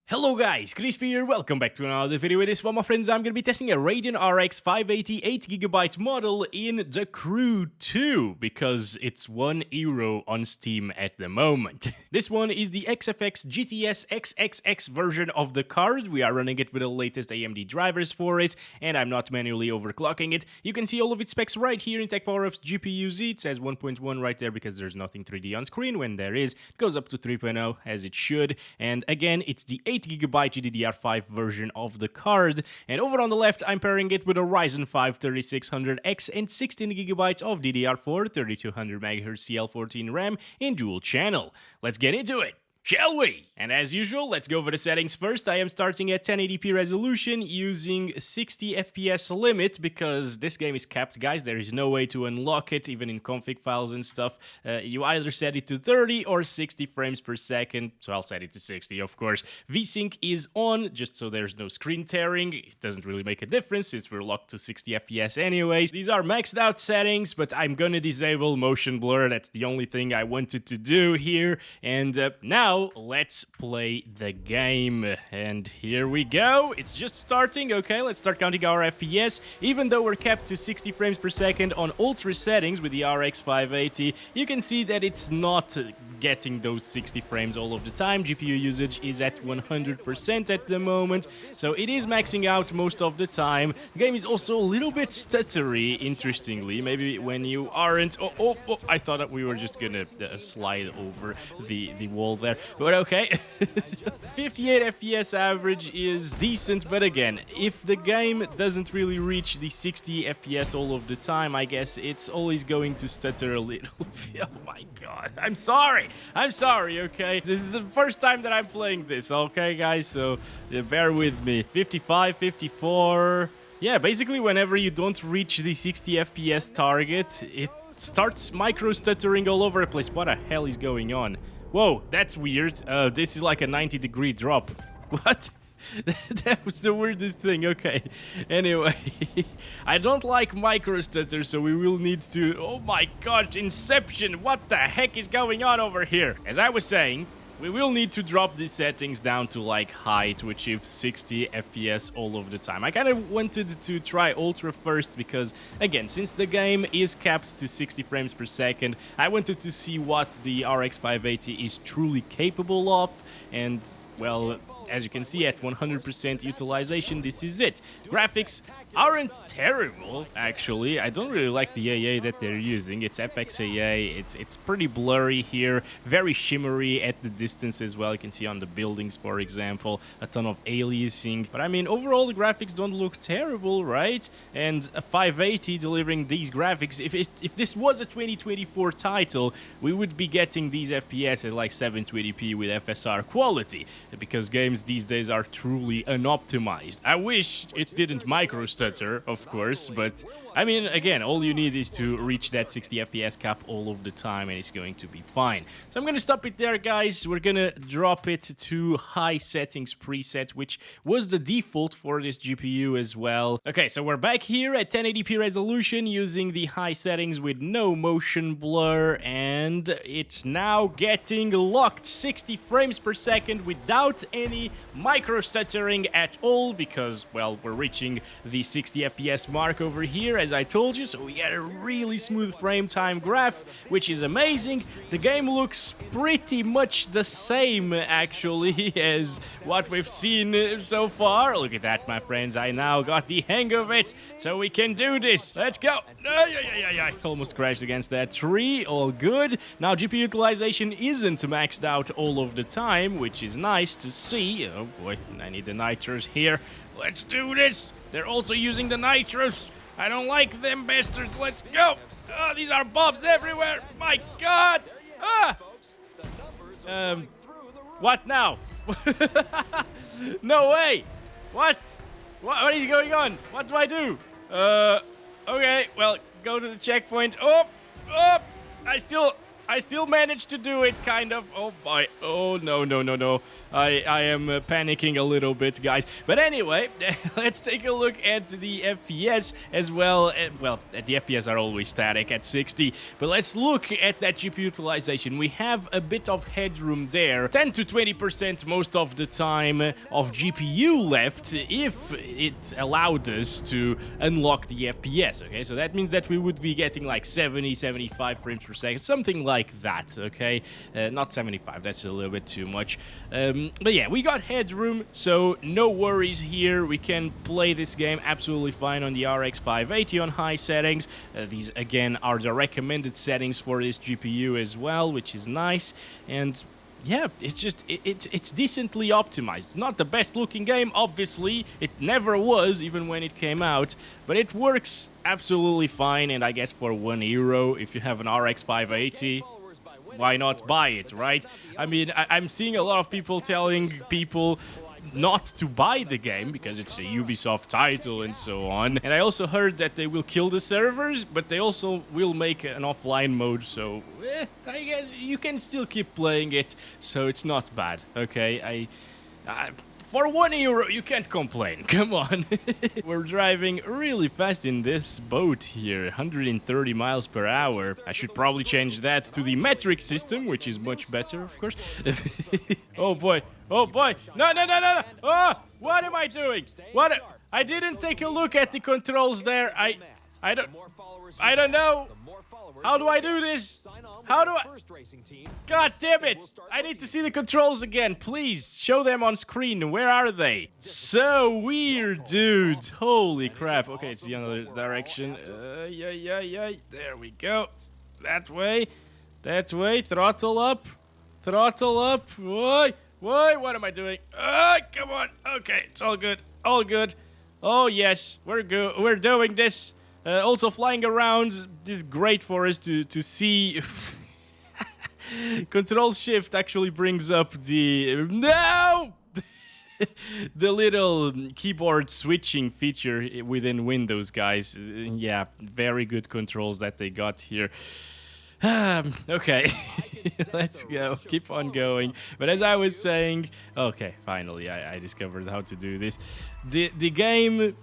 Hello guys, Crispy here, welcome back to another video. With this one, my friends, I'm gonna be testing a Radeon RX 580 8GB model in the Crew 2, because it's €1 on Steam at the moment. This one is the XFX GTS XXX version of the card. We are running it with the latest AMD drivers for it, and I'm not manually overclocking it. You can see all of its specs right here in Tech Power-Up's GPU Z. It says 1.1 right there because there's nothing 3D on screen. When there is, it goes up to 3.0 as it should, and again, it's the 8GB GDDR5 version of the card. And over on the left, I'm pairing it with a Ryzen 5 3600X and 16GB of DDR4 3200MHz CL14 RAM in dual channel. Let's get into it, shall we? And as usual, let's go over the settings first. I am starting at 1080p resolution using 60 FPS limit because this game is capped, guys. There is no way to unlock it, even in config files and stuff. You either set it to 30 or 60 frames per second, so I'll set it to 60, of course. VSync is on, just so there's no screen tearing. It doesn't really make a difference since we're locked to 60 FPS anyways. These are maxed out settings, but I'm gonna disable motion blur. That's the only thing I wanted to do here. And now, let's play the game. And here we go. It's just starting. Okay, let's start counting our FPS. Even though we're capped to 60 frames per second on ultra settings with the RX 580, you can see that it's not getting those 60 frames all of the time. GPU usage is at 100% at the moment, so it is maxing out most of the time. The game is also a little bit stuttery, interestingly. Maybe when you aren't... Oh, I thought that we were just gonna slide over the wall there, but okay. 58 FPS average is decent, but again, if the game doesn't really reach the 60 FPS all of the time, I guess it's always going to stutter a little bit. Oh my god, I'm sorry, okay? This is the first time that I'm playing this, okay, guys? So bear with me. 55, 54... Yeah, basically whenever you don't reach the 60 FPS target, it starts micro-stuttering all over the place. What the hell is going on? Whoa, that's weird. This is like a 90-degree drop. What? That was the weirdest thing. Okay. Anyway, I don't like micro stutter, so we will need to... Oh my god, Inception! What the heck is going on over here? As I was saying, we will need to drop these settings down to like high to achieve 60 FPS all of the time. I kind of wanted to try Ultra first because, again, since the game is capped to 60 frames per second, I wanted to see what the RX 580 is truly capable of, and, well, as you can see, at 100% utilization, this is it. Graphics aren't terrible, actually. I don't really like the AA that they're using. It's FXAA. It's pretty blurry here, very shimmery at the distance as well. You can see on the buildings, for example, a ton of aliasing. But I mean, overall, the graphics don't look terrible, right? And a 580 delivering these graphics, if this was a 2024 title, we would be getting these FPS at like 720p with FSR quality, because games these days are truly unoptimized. I wish it didn't micro stutter, of course, but I mean, again, all you need is to reach that 60 FPS cap all of the time and it's going to be fine. So I'm gonna stop it there, guys. We're gonna drop it to high settings preset, which was the default for this GPU as well. Okay, so we're back here at 1080p resolution using the high settings with no motion blur, and it's now getting locked 60 frames per second without any micro stuttering at all, because, well, we're reaching the 60 FPS mark over here, as I told you, so we get a really smooth frame time graph, which is amazing. The game looks pretty much the same, actually, as what we've seen so far. Look at that, my friends. I now got the hang of it, so we can do this. Let's go. I almost crashed against that tree. All good. Now, GPU utilization isn't maxed out all of the time, which is nice to see. Oh boy, I need the nitros here. Let's do this. They're also using the nitros. I don't like them bastards. Let's go. Oh, these are bobs everywhere. My god. Ah. What now? No way. What is going on? What do I do? Okay, well, go to the checkpoint. Oh, I still managed to do it, kind of. Oh boy. Oh, no. I am panicking a little bit, guys. But anyway, let's take a look at the FPS as well. Well, the FPS are always static at 60, but let's look at that GPU utilization. We have a bit of headroom there, 10 to 20% most of the time of GPU left if it allowed us to unlock the FPS, okay? So that means that we would be getting like 70, 75 frames per second, something like that, okay? Not 75, that's a little bit too much. But yeah, we got headroom, so no worries here. We can play this game absolutely fine on the RX 580 on high settings. These, again, are the recommended settings for this GPU as well, which is nice. And yeah, it's just, it's decently optimized. It's not the best looking game, obviously. It never was, even when it came out. But it works absolutely fine, and I guess for €1, if you have an RX 580... why not buy it, right? I mean, I'm seeing a lot of people telling people not to buy the game because it's a Ubisoft title and so on. And I also heard that they will kill the servers, but they also will make an offline mode, so I guess you can still keep playing it, so it's not bad, okay? For €1, you can't complain. Come on. We're driving really fast in this boat here, 130 miles per hour. I should probably change that to the metric system, which is much better, of course. Oh boy. Oh boy. No, no, no, no, no. Oh, what am I doing? I didn't take a look at the controls there. I don't know. How do I do this? How do I... God damn it! I need to see the controls again. Please, show them on screen. Where are they? So weird, dude. Holy crap. Okay, it's the other direction. Yeah. There we go. That way. That way. Throttle up. Throttle up. Why? What am I doing? Come on. Okay, it's all good. All good. Oh, yes. We're good. We're doing this. Also, flying around is great for us to see. Control Shift actually brings up the... No! The little keyboard switching feature within Windows, guys. Yeah, very good controls that they got here. Okay, let's go. Keep on going. But as I was saying... Okay, finally, I discovered how to do this. The game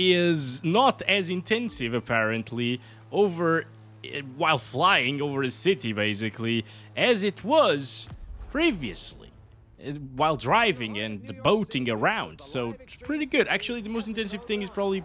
is not as intensive, apparently, while flying over a city, basically, as it was previously, while driving and boating around. So it's pretty good. Actually, the most intensive thing is probably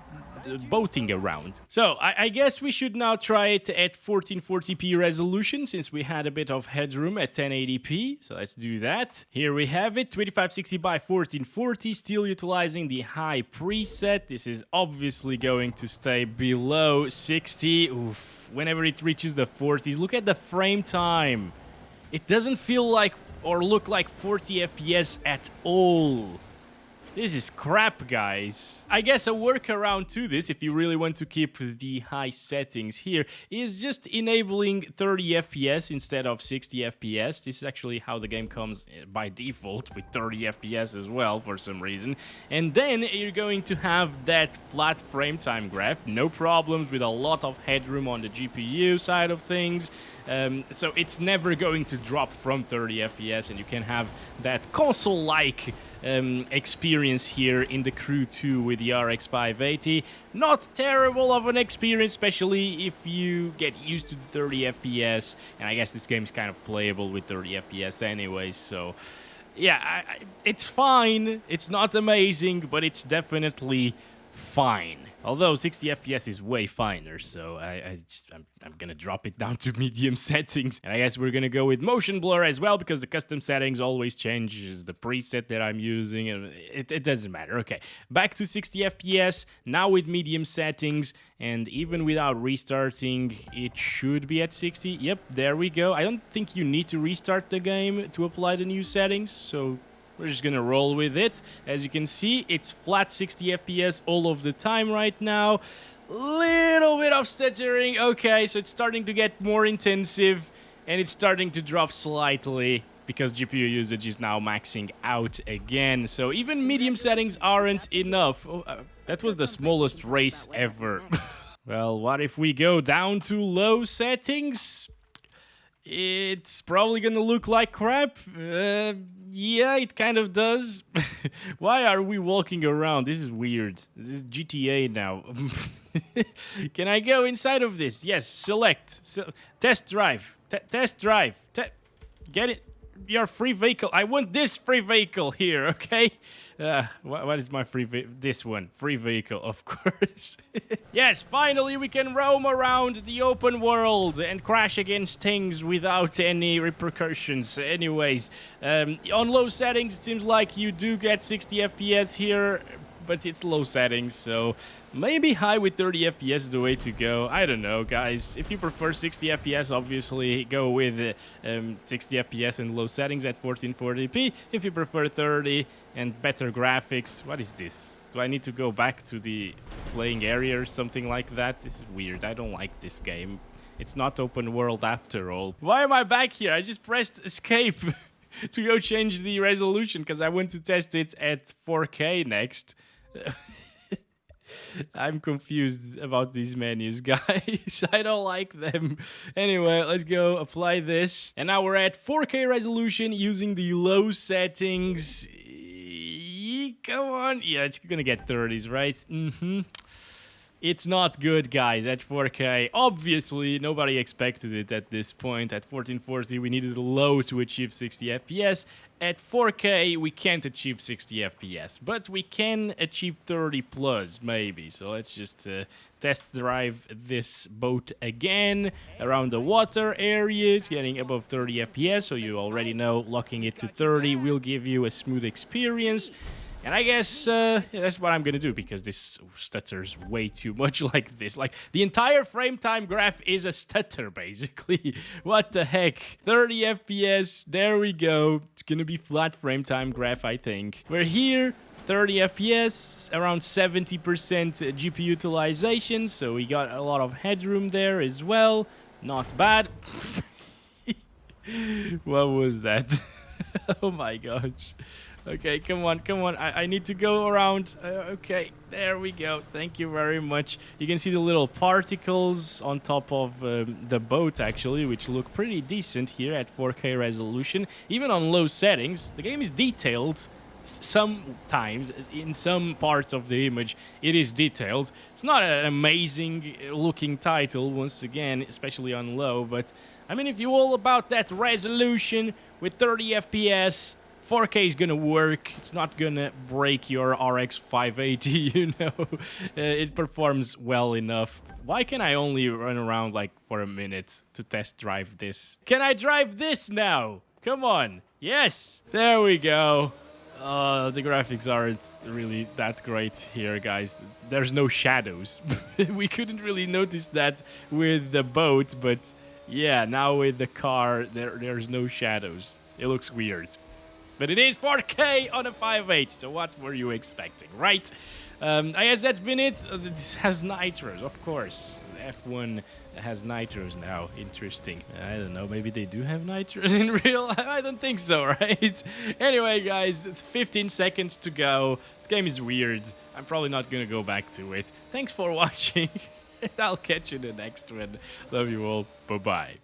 boating around. So I guess we should now try it at 1440p resolution, since we had a bit of headroom at 1080p. So let's do that. Here we have it, 2560 by 1440, still utilizing the high preset. This is obviously going to stay below 60. Oof. Whenever it reaches the 40s, look at the frame time. It doesn't feel like or look like 40 FPS at all. This is crap, guys. I guess a workaround to this, if you really want to keep the high settings here, is just enabling 30 FPS instead of 60 FPS. This is actually how the game comes by default, with 30 FPS as well, for some reason. And then you're going to have that flat frame time graph, no problems, with a lot of headroom on the GPU side of things. So it's never going to drop from 30 FPS, and you can have that console-like experience here in the Crew 2 with the RX 580. Not terrible of an experience, especially if you get used to the 30 FPS, and I guess this game is kind of playable with 30 FPS anyways, so yeah, it's fine. It's not amazing, but it's definitely fine. Although 60 FPS is way finer, so I'm gonna drop it down to medium settings. And I guess we're gonna go with motion blur as well, because the custom settings always changes the preset that I'm using, and it doesn't matter. Okay, back to 60 FPS, now with medium settings, and even without restarting, it should be at 60. Yep, there we go. I don't think you need to restart the game to apply the new settings, so we're just gonna roll with it. As you can see, it's flat 60 FPS all of the time right now. Little bit of stuttering. Okay, so it's starting to get more intensive, and it's starting to drop slightly because GPU usage is now maxing out again. So even medium settings aren't enough. Oh, that was the smallest race ever. Well, what if we go down to low settings? It's probably gonna look like crap. Yeah, it kind of does. Why are we walking around? This is weird. This is GTA now. Can I go inside of this? Yes, select. Test drive. Test drive. Get it. Your free vehicle. I want this free vehicle here, okay? What is my free vehicle? This one. Free vehicle, of course. Yes, finally we can roam around the open world and crash against things without any repercussions. Anyways, on low settings, it seems like you do get 60 FPS here, but it's low settings, so maybe high with 30 FPS is the way to go. I don't know, guys. If you prefer 60 FPS, obviously go with 60 FPS and low settings at 1440p. If you prefer 30 and better graphics, what is this? Do I need to go back to the playing area or something like that? This is weird. I don't like this game. It's not open world after all. Why am I back here? I just pressed escape to go change the resolution because I want to test it at 4K next. I'm confused about these menus, guys. I don't like them. Anyway, let's go apply this. And now we're at 4K resolution using the low settings. Come on. Yeah, it's gonna get 30s, right? It's not good, guys, at 4K. Obviously, nobody expected it at this point. At 1440, we needed a low to achieve 60 FPS. At 4K, we can't achieve 60 FPS, but we can achieve 30 plus, maybe. So let's just test drive this boat again around the water areas, getting above 30 FPS. So you already know locking it to 30 will give you a smooth experience. And I guess that's what I'm gonna do, because this stutters way too much like this. Like, the entire frame time graph is a stutter, basically. What the heck? 30 FPS, there we go. It's gonna be flat frame time graph, I think. We're here, 30 FPS, around 70% GPU utilization, so we got a lot of headroom there as well. Not bad. What was that? Oh my gosh. Okay, come on, come on. I need to go around. Okay, there we go. Thank you very much. You can see the little particles on top of the boat, actually, which look pretty decent here at 4K resolution. Even on low settings, the game is detailed. Sometimes, in some parts of the image, it is detailed. It's not an amazing looking title, once again, especially on low, but I mean, if you're all about that resolution with 30 FPS, 4K is gonna work. It's not gonna break your RX 580, you know. It performs well enough. Why can I only run around like for a minute to test drive this? Can I drive this now? Come on. Yes. There we go. The graphics aren't really that great here, guys. There's no shadows. We couldn't really notice that with the boat, but yeah, now with the car, there's no shadows. It looks weird. But it is 4K on a 580, so what were you expecting, right? I guess that's been it. This has nitros, of course. F1 has nitros now. Interesting. I don't know, maybe they do have nitros in real? I don't think so, right? Anyway, guys, 15 seconds to go. This game is weird. I'm probably not going to go back to it. Thanks for watching. I'll catch you in the next one. Love you all. Bye-bye.